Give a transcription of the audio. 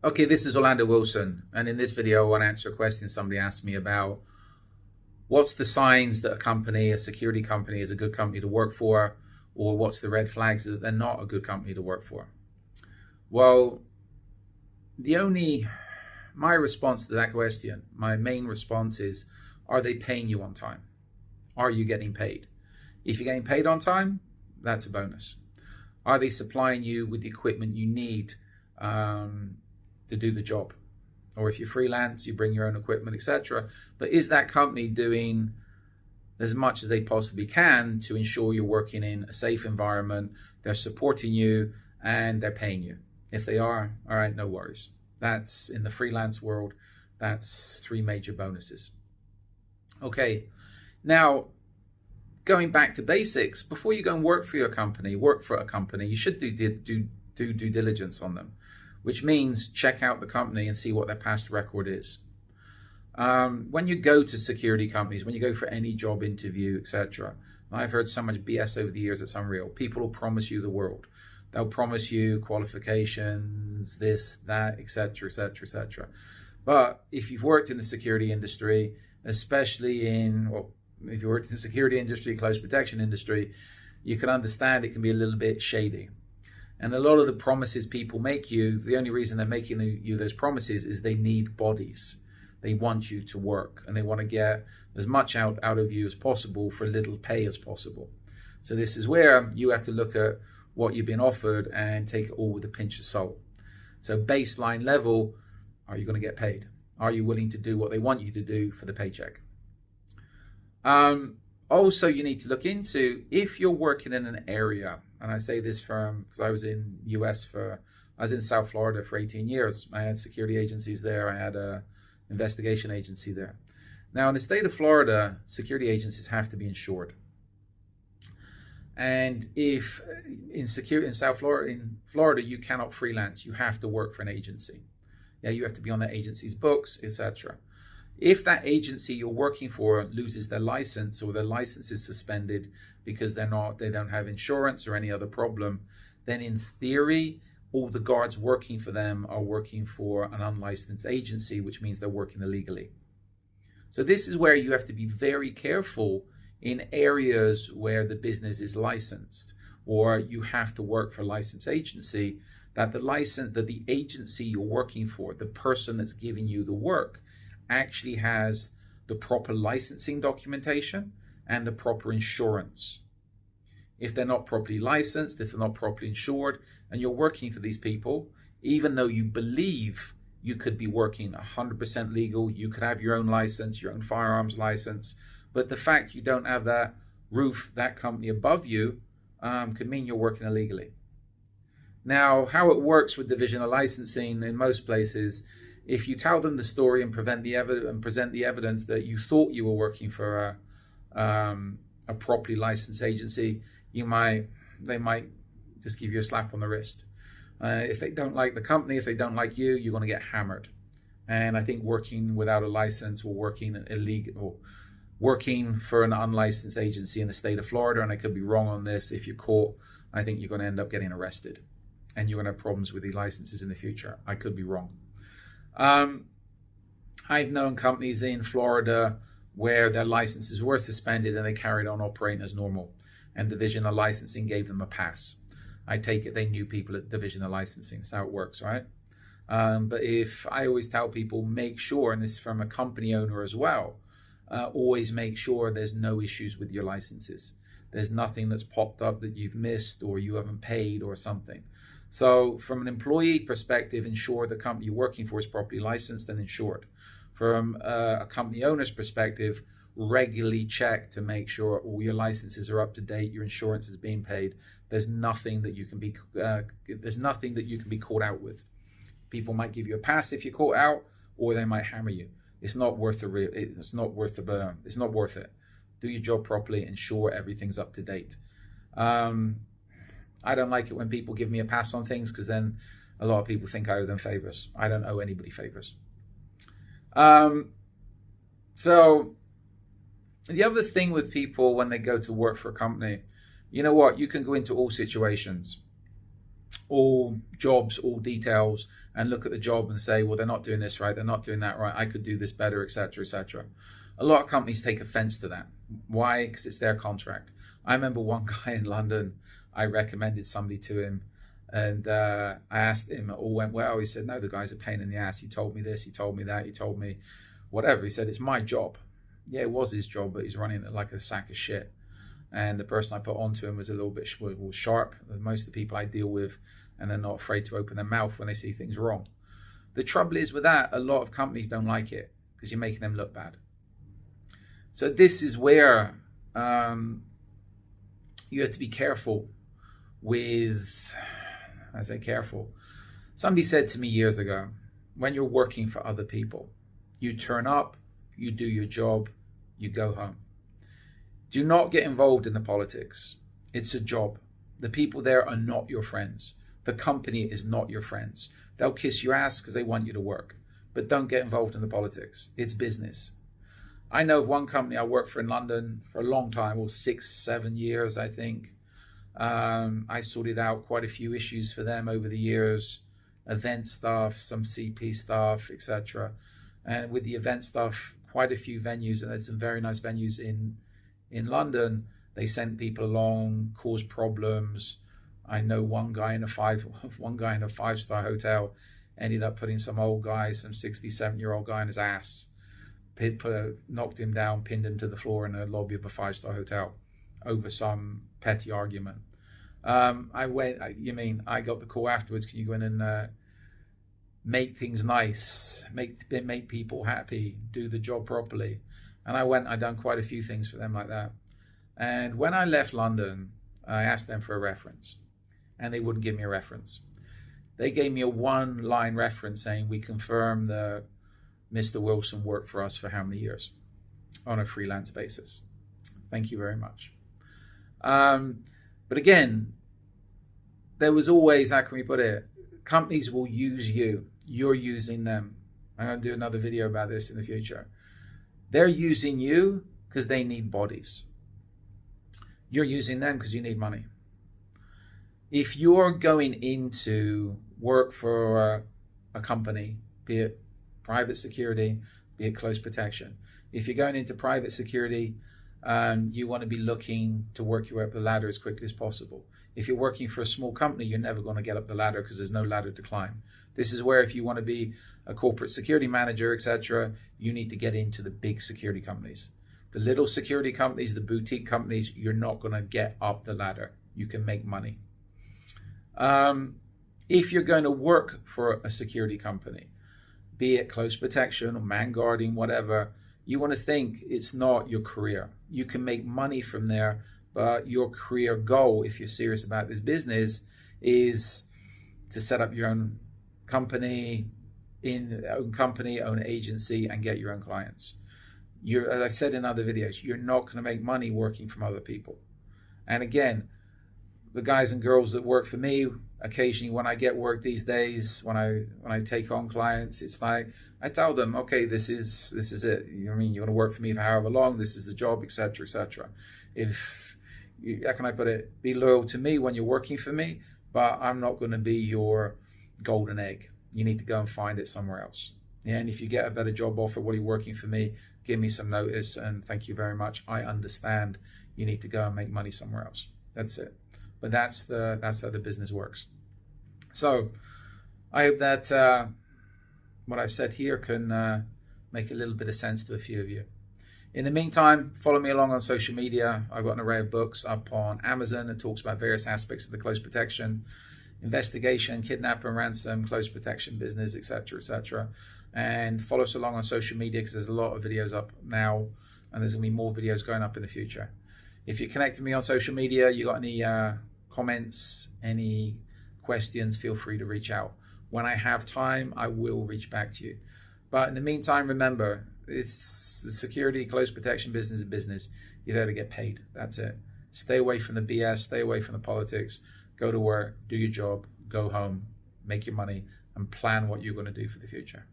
Okay, this is Orlando Wilson, and in this video I want to answer a question somebody asked me about what's the signs that a security company is a good company to work for, or what's the red flags that they're not a good company to work for. Well, my response to that question, my main response is, are they paying you on time? Are you getting paid? If you're getting paid on time, that's a bonus. Are they supplying you with the equipment you need to do the job? Or if you're freelance, you bring your own equipment, etc. But is that company doing as much as they possibly can to ensure you're working in a safe environment, they're supporting you, and they're paying you? If they are, all right, no worries. That's in the freelance world, that's 3 major bonuses. Okay, now going back to basics, before you go and work for a company, you should do due diligence on them, which means check out the company and see what their past record is. When you go to security companies, when you go for any job interview, etc., I've heard so much BS over the years, it's unreal. People will promise you the world. They'll promise you qualifications, this, that, etc., etc., etc. But if you've worked in the security industry, especially if you worked in the security industry, close protection industry, you can understand it can be a little bit shady. And a lot of the promises people make you, the only reason they're making you those promises is they need bodies. They want you to work, and they want to get as much out of you as possible for as little pay as possible. So this is where you have to look at what you've been offered and take it all with a pinch of salt. So baseline level, are you going to get paid? Are you willing to do what they want you to do for the paycheck? Also, you need to look into if you're working in an area, and I say this because I was in I was in South Florida for 18 years. I had security agencies there. I had a investigation agency there. Now, in the state of Florida, security agencies have to be insured. And if in Florida, you cannot freelance. You have to work for an agency. Yeah, you have to be on that agency's books, etc. If that agency you're working for loses their license, or their license is suspended because they don't have insurance or any other problem, then in theory, all the guards working for them are working for an unlicensed agency, which means they're working illegally. So this is where you have to be very careful in areas where the business is licensed, or you have to work for a licensed agency, that the agency you're working for, the person that's giving you the work, actually has the proper licensing documentation and the proper insurance. If they're not properly licensed, if they're not properly insured, and you're working for these people, even though you believe you could be working 100% legal, you could have your own license, your own firearms license, but the fact you don't have that company above you, could mean you're working illegally. Now, how it works with divisional licensing in most places, if you tell them the story and present the evidence that you thought you were working for a properly licensed agency, they might just give you a slap on the wrist. If they don't like the company, if they don't like you, you're going to get hammered. And I think working without a license or working for an unlicensed agency in the state of Florida, and I could be wrong on this, if you're caught, I think you're going to end up getting arrested, and you're going to have problems with the licenses in the future. I could be wrong. I've known companies in Florida where their licenses were suspended and they carried on operating as normal, and divisional licensing gave them a pass. I take it they knew people at divisional licensing. That's how it works, right? But if I always tell people, make sure, and this is from a company owner as well, always make sure there's no issues with your licenses. There's nothing that's popped up that you've missed or you haven't paid or something. So from an employee perspective, ensure the company you're working for is properly licensed and insured. From a company owner's perspective, regularly check to make sure all your licenses are up to date, your insurance is being paid. There's nothing that you can be caught out with. People might give you a pass if you're caught out, or they might hammer you. It's not worth it. Do your job properly, ensure everything's up to date. I don't like it when people give me a pass on things, because then a lot of people think I owe them favors. I don't owe anybody favors. So the other thing with people when they go to work for a company, you know what? You can go into all situations. all jobs, all details, and look at the job and say, well, they're not doing this right, they're not doing that right, I could do this better, etc., etc. A lot of companies take offense to that. Why? Because it's their contract. I remember one guy in London, I recommended somebody to him, and I asked him, it all went well. He said, no, the guy's a pain in the ass. He told me this, he told me that, he told me whatever. He said, it's my job. Yeah, it was his job, but he's running it like a sack of shit. And the person I put onto him was a little bit sharp. Most of the people I deal with, and they're not afraid to open their mouth when they see things wrong. The trouble is with that, a lot of companies don't like it because you're making them look bad. So this is where you have to be careful with, I say careful. Somebody said to me years ago, when you're working for other people, you turn up, you do your job, you go home. Do not get involved in the politics. It's a job. The people there are not your friends. The company is not your friends. They'll kiss your ass because they want you to work. But don't get involved in the politics. It's business. I know of one company I worked for in London for a long time, well, 6-7 years, I think. I sorted out quite a few issues for them over the years, event stuff, some CP stuff, etc. And with the event stuff, quite a few venues, and there's some very nice venues in London. They sent people along, caused problems. I know one guy in a five-star hotel ended up putting some old guy, some 67-year-old guy, in his ass. Knocked him down, pinned him to the floor in the lobby of a five-star hotel over some petty argument. I got the call afterwards, can you go in and make things nice, make people happy, do the job properly? And I done quite a few things for them like that. And when I left London, I asked them for a reference, and they wouldn't give me a reference. They gave me a one-line reference saying, we confirm that Mr. Wilson worked for us for how many years on a freelance basis. Thank you very much. But again, there was always, how can we put it, companies will use you. You're using them. I'm going to do another video about this in the future. They're using you because they need bodies. You're using them because you need money. If you're going into work for a company, be it private security, be it close protection. If you're going into private security, you want to be looking to work your way up the ladder as quickly as possible. If you're working for a small company, you're never going to get up the ladder because there's no ladder to climb. This is where if you want to be a corporate security manager, etc., you need to get into the big security companies. The little security companies, the boutique companies, you're not going to get up the ladder. You can make money. If you're going to work for a security company, be it close protection or man guarding, whatever, you want to think it's not your career. You can make money from there, but your career goal, if you're serious about this business, is to set up your own company, own agency, and get your own clients. As I said in other videos, you're not going to make money working from other people. And again, the guys and girls that work for me, occasionally when I get work these days, when I take on clients, it's like I tell them, okay, this is it. You know what I mean? You want to work for me for however long, this is the job, etc., etc. How can I put it? Be loyal to me when you're working for me, but I'm not going to be your golden egg. You need to go and find it somewhere else. Yeah, and if you get a better job offer while you're working for me, give me some notice and thank you very much. I understand you need to go and make money somewhere else. That's it. But that's how the business works. So I hope that what I've said here can make a little bit of sense to a few of you. In the meantime, follow me along on social media. I've got an array of books up on Amazon that talks about various aspects of the close protection, investigation, kidnap and ransom, close protection business, etc., etc. And follow us along on social media because there's a lot of videos up now and there's going to be more videos going up in the future. If you're connecting me on social media, you got any comments, any questions, feel free to reach out. When I have time, I will reach back to you. But in the meantime, remember, it's the security, close protection business is business. You're there to get paid. That's it. Stay away from the BS, stay away from the politics, go to work, do your job, go home, make your money, and plan what you're going to do for the future.